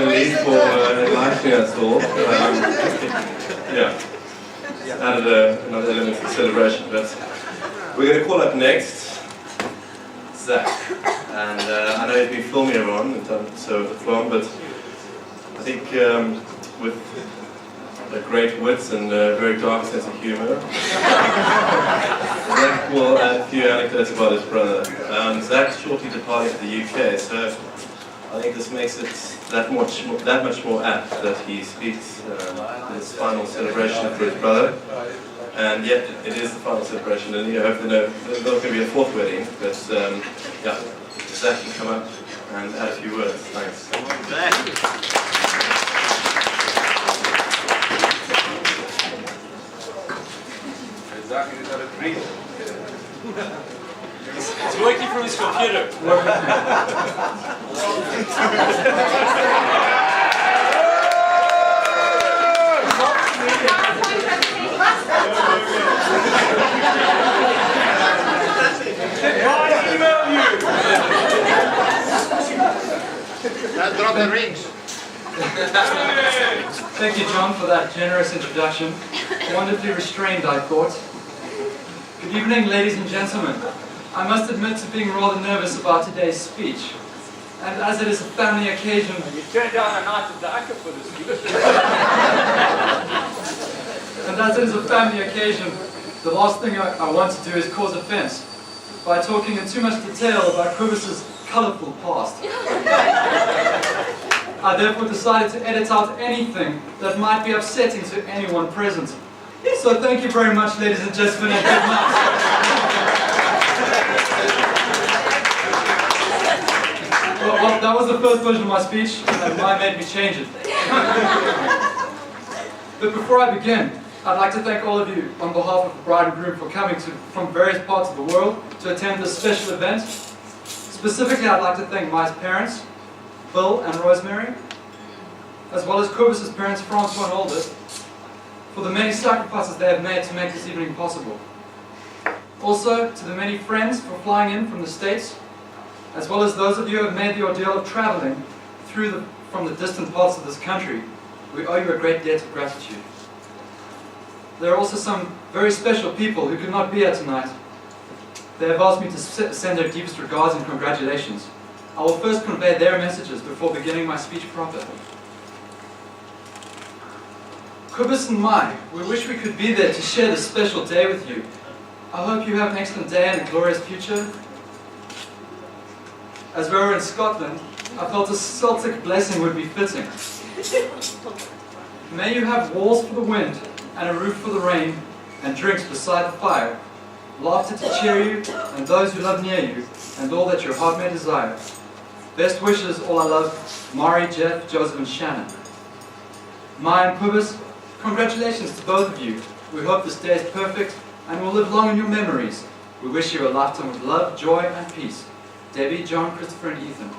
leave for enlightening us all. Yeah, added another element to the celebration. But we're going to call up next Zach. And I know you've been filming everyone in terms of the film, but I think with a great wits and a very dark sense of humour, Zach will add a few anecdotes about his brother. Zach shortly departed to the UK, so I think this makes it that much more apt that he speaks his final celebration for his brother. And yet it is the final celebration, and you hope there's not going to be a fourth wedding, but yeah, Zach can come up and add a few words. Thanks. Zach is not a drink. He's working from his computer. Drop the rings. Thank you, John, for that generous introduction. Wonderfully restrained, I thought. Good evening, ladies and gentlemen. I must admit to being rather nervous about today's speech. And as it is a family occasion... You turned down a night of darker for this speech. And as it is a family occasion, the last thing I want to do is cause offense by talking in too much detail about Jacobus's colourful past. I therefore decided to edit out anything that might be upsetting to anyone present. So thank you very much, ladies and gentlemen, and good night. Well, that was the first version of my speech, and Mai made me change it. But before I begin, I'd like to thank all of you on behalf of the bride and groom for coming from various parts of the world to attend this special event. Specifically, I'd like to thank Mai's parents, Bill and Rosemary, as well as Jacobus's parents, Francois and Albert, for the many sacrifices they have made to make this evening possible. Also, to the many friends for flying in from the States, as well as those of you who have made the ordeal of traveling from the distant parts of this country, we owe you a great debt of gratitude. There are also some very special people who could not be here tonight. They have asked me to send their deepest regards and congratulations. I will first convey their messages before beginning my speech proper. Jacobus and Mai, we wish we could be there to share this special day with you. I hope you have an excellent day and a glorious future. As we were in Scotland, I felt a Celtic blessing would be fitting. May you have walls for the wind and a roof for the rain, and drinks beside the fire, laughter to cheer you, and those who love near you, and all that your heart may desire. Best wishes, all I love, Mai, Jeff, Joseph, and Shannon. Mai and Jacobus, congratulations to both of you. We hope this day is perfect, and will live long in your memories. We wish you a lifetime of love, joy, and peace. Debbie, John, Christopher, and Ethan.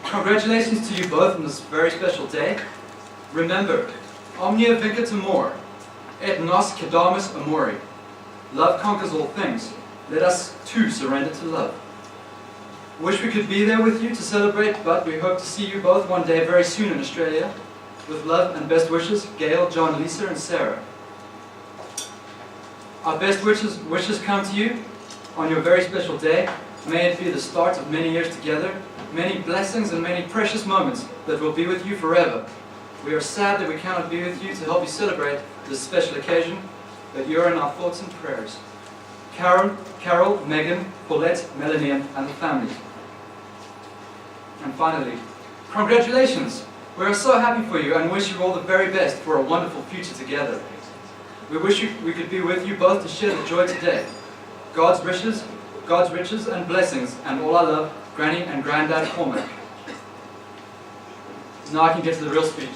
Congratulations to you both on this very special day. Remember, omnia vincat amor, et nos cadamus amori. Love conquers all things. Let us too surrender to love. Wish we could be there with you to celebrate, but we hope to see you both one day very soon in Australia. With love and best wishes, Gail, John, Lisa, and Sarah. Our best wishes come to you on your very special day. May it be the start of many years together, many blessings and many precious moments that will be with you forever. We are sad that we cannot be with you to help you celebrate this special occasion, but you are in our thoughts and prayers. Carol, Megan, Paulette, Melanie, and the family. And finally, congratulations! We are so happy for you and wish you all the very best for a wonderful future together. We wish we could be with you both to share the joy today. God's riches and blessings, and all I love, Granny and Granddad Cormac. Now I can get to the real speech.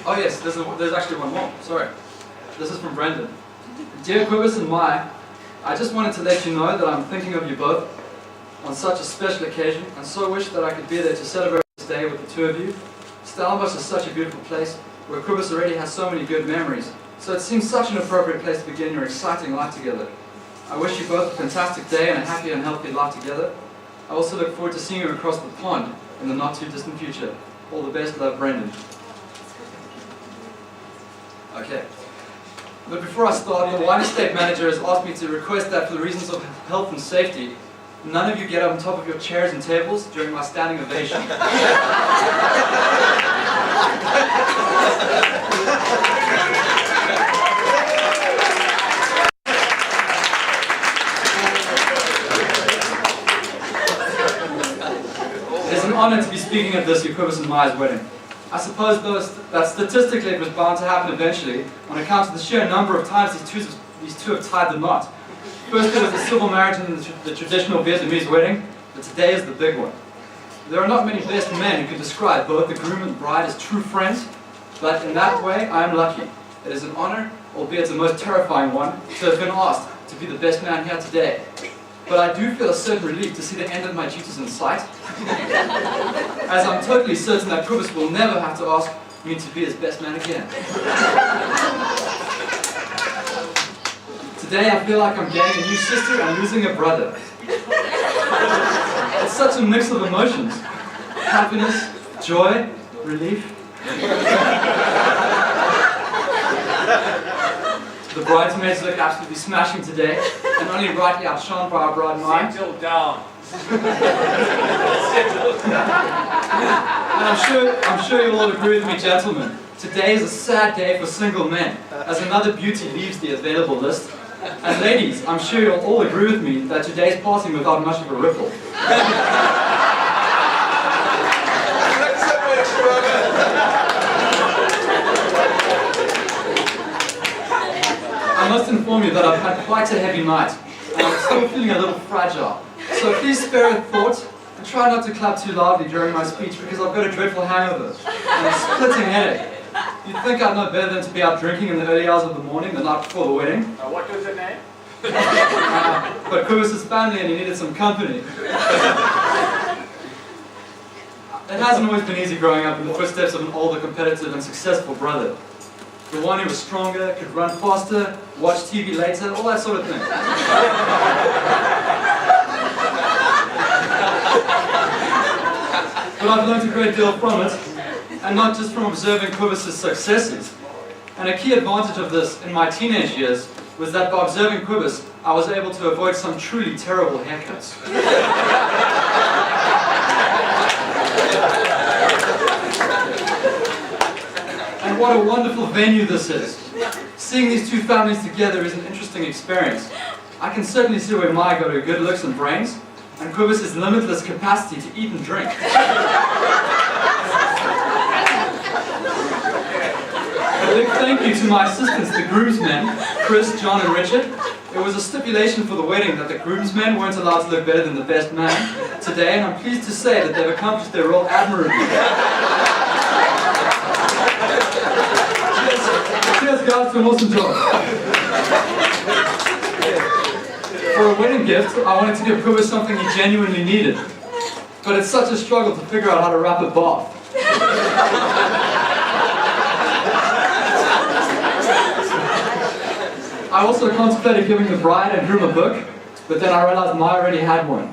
Oh yes, there's actually one more, sorry. This is from Brendan. Dear Jacobus and Mai, I just wanted to let you know that I'm thinking of you both on such a special occasion, and so wish that I could be there to celebrate this day with the two of you. Stellenbosch is such a beautiful place, where Jacobus already has so many good memories, So it seems such an appropriate place to begin your exciting life together. I wish you both a fantastic day and a happy and healthy life together. I also look forward to seeing you across the pond in the not too distant future. All the best, love, Brendan. Okay. But before I start, the wine estate manager has asked me to request that for the reasons of health and safety, none of you get up on top of your chairs and tables during my standing ovation. It is an honor to be speaking at this Jacobus and Mai's wedding. I suppose though that statistically it was bound to happen eventually on account of the sheer number of times these two have tied the knot. First there was the civil marriage and the traditional Vietnamese wedding, but today is the big one. There are not many best men who can describe both the groom and the bride as true friends, but in that way I am lucky. It is an honor, albeit the most terrifying one, to have been asked to be the best man here today. But I do feel a certain relief to see the end of my duties in sight, as I'm totally certain that Jacobus will never have to ask me to be his best man again. Today I feel like I'm getting a new sister and losing a brother. It's such a mix of emotions. Happiness, joy, relief. The bridesmaids look absolutely smashing today, and only rightly outshone by our bride Mai. Settle down. And I'm sure you'll all agree with me, gentlemen. Today is a sad day for single men, as another beauty leaves the available list. And ladies, I'm sure you'll all agree with me that today's passing without much of a ripple. I must inform you that I've had quite a heavy night, and I'm still feeling a little fragile. So please spare a thought, and try not to clap too loudly during my speech because I've got a dreadful hangover and a splitting headache. You'd think I'd know better than to be out drinking in the early hours of the morning the night before the wedding. What was the name? But Jacobus is family and he needed some company. It hasn't always been easy growing up in the footsteps of an older, competitive and successful brother. The one who was stronger, could run faster, watch TV later, all that sort of thing. But I've learned a great deal from it, and not just from observing Jacobus' successes. And a key advantage of this in my teenage years was that by observing Jacobus, I was able to avoid some truly terrible haircuts. And what a wonderful venue this is. Seeing these two families together is an interesting experience. I can certainly see where Mai got her good looks and brains, and Jacobus' limitless capacity to eat and drink. A big thank you to my assistants, the groomsmen, Chris, John and Richard. It was a stipulation for the wedding that the groomsmen weren't allowed to look better than the best man today, and I'm pleased to say that they've accomplished their role admirably. Cheers guys to an awesome job. For a wedding gift, I wanted to give Jacobus something he genuinely needed. But it's such a struggle to figure out how to wrap a bath. I also contemplated giving the bride and groom a book, but then I realized Mai already had one.